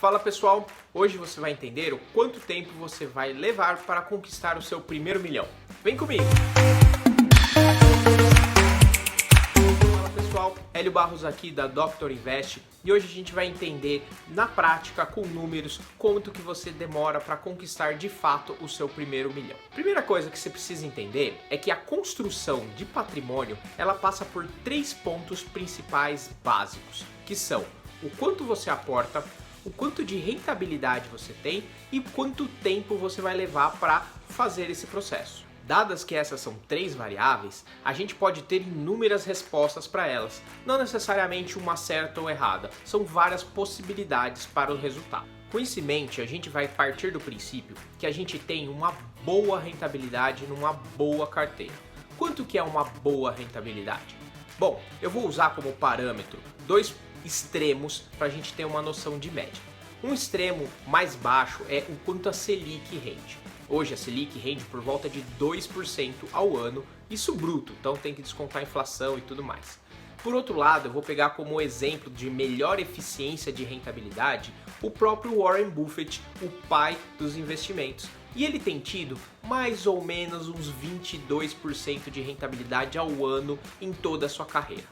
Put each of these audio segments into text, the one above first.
Fala pessoal, hoje você vai entender o quanto tempo você vai levar para conquistar o seu primeiro milhão. Vem comigo! Fala pessoal, Hélio Barros aqui da Dr. Invest e hoje a gente vai entender na prática, com números, quanto que você demora para conquistar de fato o seu primeiro milhão. Primeira coisa que você precisa entender é que a construção de patrimônio ela passa por 3 pontos principais básicos, que são o quanto você aporta, o quanto de rentabilidade você tem e quanto tempo você vai levar para fazer esse processo. Dadas que essas são 3 variáveis, a gente pode ter inúmeras respostas para elas, não necessariamente uma certa ou errada, são várias possibilidades para o resultado. Com isso em mente, a gente vai partir do princípio que a gente tem uma boa rentabilidade numa boa carteira. Quanto que é uma boa rentabilidade? Bom, eu vou usar como parâmetro 2 extremos para a gente ter uma noção de média. Um extremo mais baixo é o quanto a Selic rende. Hoje a Selic rende por volta de 2% ao ano, isso bruto, então tem que descontar a inflação e tudo mais. Por outro lado, eu vou pegar como exemplo de melhor eficiência de rentabilidade o próprio Warren Buffett, o pai dos investimentos. E ele tem tido mais ou menos uns 22% de rentabilidade ao ano em toda a sua carreira.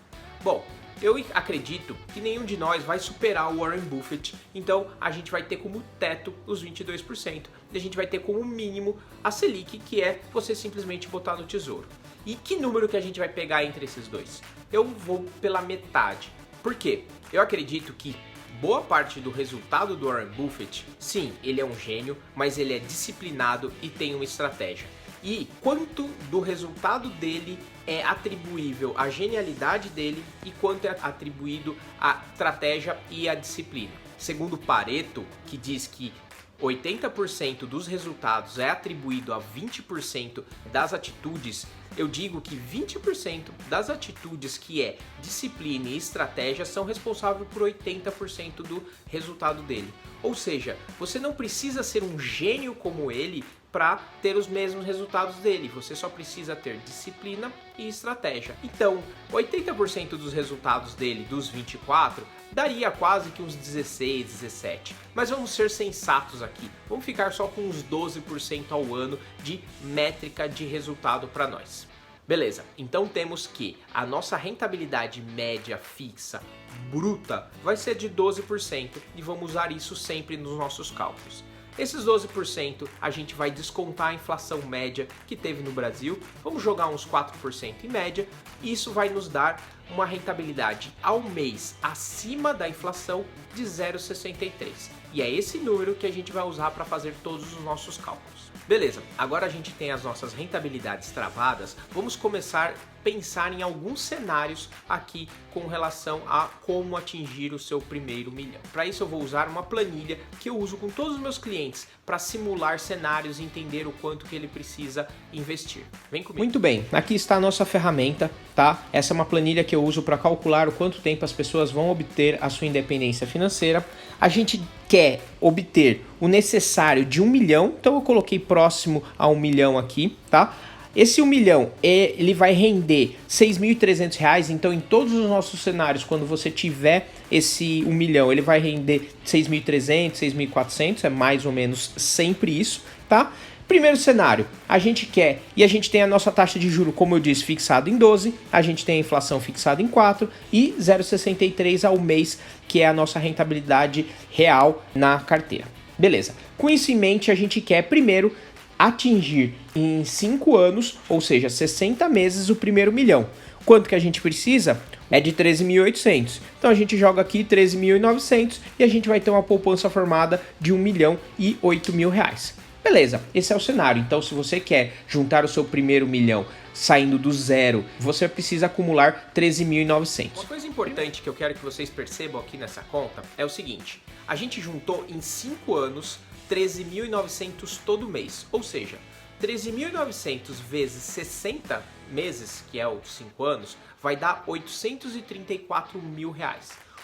Bom, eu acredito que nenhum de nós vai superar o Warren Buffett, então a gente vai ter como teto os 22% e a gente vai ter como mínimo a Selic, que é você simplesmente botar no tesouro. E que número que a gente vai pegar entre esses dois? Eu vou pela metade. Por quê? Eu acredito que boa parte do resultado do Warren Buffett, sim, ele é um gênio, mas ele é disciplinado e tem uma estratégia. E quanto do resultado dele é atribuível à genialidade dele e quanto é atribuído à estratégia e à disciplina. Segundo Pareto, que diz que 80% dos resultados é atribuído a 20% das atitudes, eu digo que 20% das atitudes que é disciplina e estratégia são responsáveis por 80% do resultado dele. Ou seja, você não precisa ser um gênio como ele para ter os mesmos resultados dele, você só precisa ter disciplina e estratégia. Então, 80% dos resultados dele, dos 24, daria quase que uns 16, 17. Mas vamos ser sensatos aqui, vamos ficar só com uns 12% ao ano de métrica de resultado para nós. Beleza, então temos que a nossa rentabilidade média fixa bruta vai ser de 12% e vamos usar isso sempre nos nossos cálculos. Esses 12% a gente vai descontar a inflação média que teve no Brasil, vamos jogar uns 4% em média, e isso vai nos dar uma rentabilidade ao mês acima da inflação de 0,63. E é esse número que a gente vai usar para fazer todos os nossos cálculos. Beleza, agora a gente tem as nossas rentabilidades travadas, vamos começar a pensar em alguns cenários aqui com relação a como atingir o seu primeiro milhão. Para isso eu vou usar uma planilha que eu uso com todos os meus clientes para simular cenários e entender o quanto que ele precisa investir. Vem comigo. Muito bem, aqui está a nossa ferramenta, tá? Essa é uma planilha que eu uso para calcular o quanto tempo as pessoas vão obter a sua independência financeira. A gente quer obter o necessário de 1 milhão, então eu coloquei próximo a 1 milhão aqui, tá? Esse 1 milhão, ele vai render R$6.300, então em todos os nossos cenários, quando você tiver esse 1 milhão, ele vai render 6.300, 6.400, é mais ou menos sempre isso, tá? Primeiro cenário, a gente quer, e a gente tem a nossa taxa de juros, como eu disse, fixada em 12, a gente tem a inflação fixada em 4 e 0,63 ao mês, que é a nossa rentabilidade real na carteira. Beleza, com isso em mente, a gente quer primeiro atingir em 5 anos, ou seja, 60 meses, o primeiro milhão. Quanto que a gente precisa? É de 13.800. Então a gente joga aqui 13.900 e a gente vai ter uma poupança formada de R$1.008.000. Beleza, esse é o cenário. Então se você quer juntar o seu primeiro milhão saindo do zero, você precisa acumular 13.900. Uma coisa importante que eu quero que vocês percebam aqui nessa conta é o seguinte: a gente juntou em 5 anos 13.900 todo mês, ou seja, 13.900 vezes 60 meses, que é os 5 anos, vai dar R$834.000.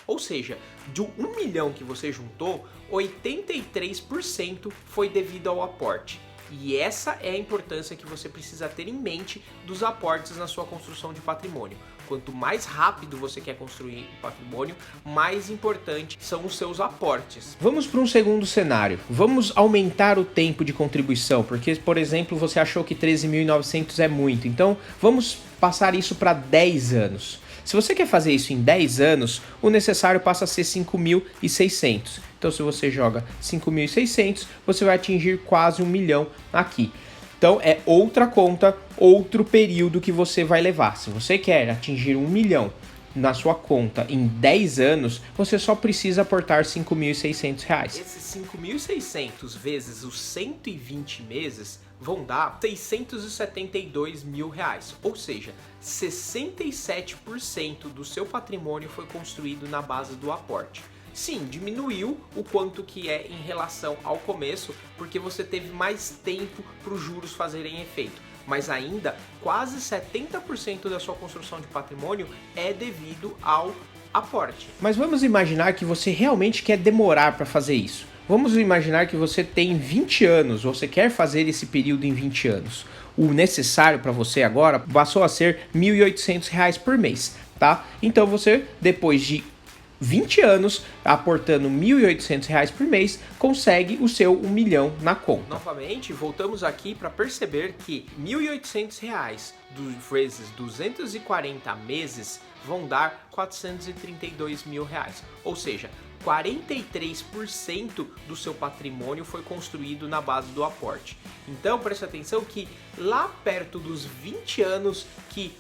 Ou seja, de 1 milhão que você juntou, 83% foi devido ao aporte. E essa é a importância que você precisa ter em mente dos aportes na sua construção de patrimônio. Quanto mais rápido você quer construir o patrimônio, mais importante são os seus aportes. Vamos para um segundo cenário. Vamos aumentar o tempo de contribuição, porque, por exemplo, você achou que 13.900 é muito. Então, vamos passar isso para 10 anos. Se você quer fazer isso em 10 anos, o necessário passa a ser 5.600. Então, se você joga 5.600, você vai atingir quase 1 milhão aqui. Então, é outra conta, outro período que você vai levar. Se você quer atingir 1 milhão na sua conta em 10 anos, você só precisa aportar R$ 5.600. Esses 5.600 vezes os 120 meses vão dar R$ 672 mil. Ou seja, 67% do seu patrimônio foi construído na base do aporte. Sim, diminuiu o quanto que é em relação ao começo, porque você teve mais tempo para os juros fazerem efeito. Mas ainda, quase 70% da sua construção de patrimônio é devido ao aporte. Mas vamos imaginar que você realmente quer demorar para fazer isso. Vamos imaginar que você tem 20 anos, você quer fazer esse período em 20 anos. O necessário para você agora passou a ser R$ 1.800 por mês, tá? Então você, depois de 20 anos, aportando R$ 1.800 por mês, consegue o seu 1 milhão na conta. Novamente, voltamos aqui para perceber que R$ 1.800 vezes 240 meses vão dar R$ 432 mil. Ou seja, 43% do seu patrimônio foi construído na base do aporte. Então, preste atenção que lá perto dos 20 anos que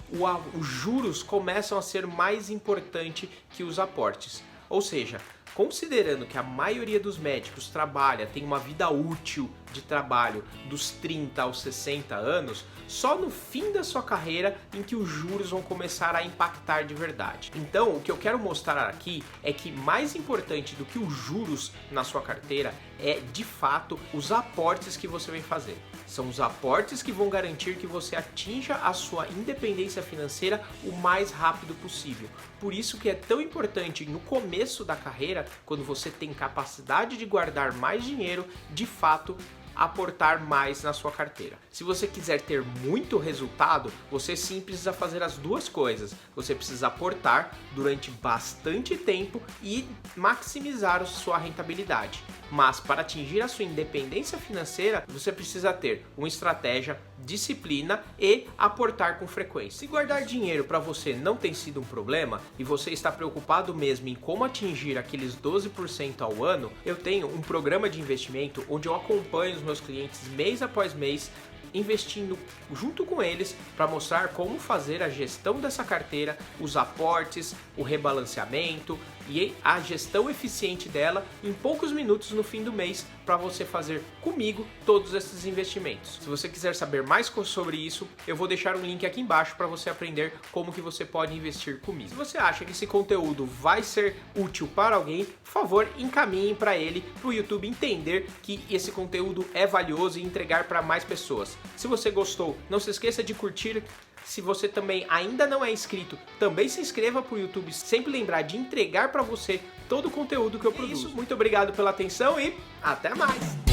os juros começam a ser mais importante que os aportes. Ou seja, considerando que a maioria dos médicos tem uma vida útil de trabalho dos 30 aos 60 anos, só no fim da sua carreira em que os juros vão começar a impactar de verdade. Então, o que eu quero mostrar aqui é que mais importante do que os juros na sua carteira é, de fato, os aportes que você vem fazer. São os aportes que vão garantir que você atinja a sua independência financeira o mais rápido possível. Por isso que é tão importante no começo da carreira, quando você tem capacidade de guardar mais dinheiro, de fato, aportar mais na sua carteira. Se você quiser ter muito resultado, você sim precisa fazer as duas coisas. Você precisa aportar durante bastante tempo e maximizar a sua rentabilidade. Mas para atingir a sua independência financeira, você precisa ter uma estratégia, disciplina e aportar com frequência. Se guardar dinheiro para você não tem sido um problema e você está preocupado mesmo em como atingir aqueles 12% ao ano, eu tenho um programa de investimento onde eu acompanho os meus clientes mês após mês, investindo junto com eles para mostrar como fazer a gestão dessa carteira, os aportes, o rebalanceamento e a gestão eficiente dela em poucos minutos no fim do mês para você fazer comigo todos esses investimentos. Se você quiser saber mais sobre isso, eu vou deixar um link aqui embaixo para você aprender como que você pode investir comigo. Se você acha que esse conteúdo vai ser útil para alguém, por favor, encaminhe para ele, para o YouTube entender que esse conteúdo é valioso e entregar para mais pessoas. Se você gostou, não se esqueça de curtir. Se você também ainda não é inscrito, também se inscreva para o YouTube. Sempre lembrar de entregar para você todo o conteúdo que eu produzo. Muito obrigado pela atenção e até mais!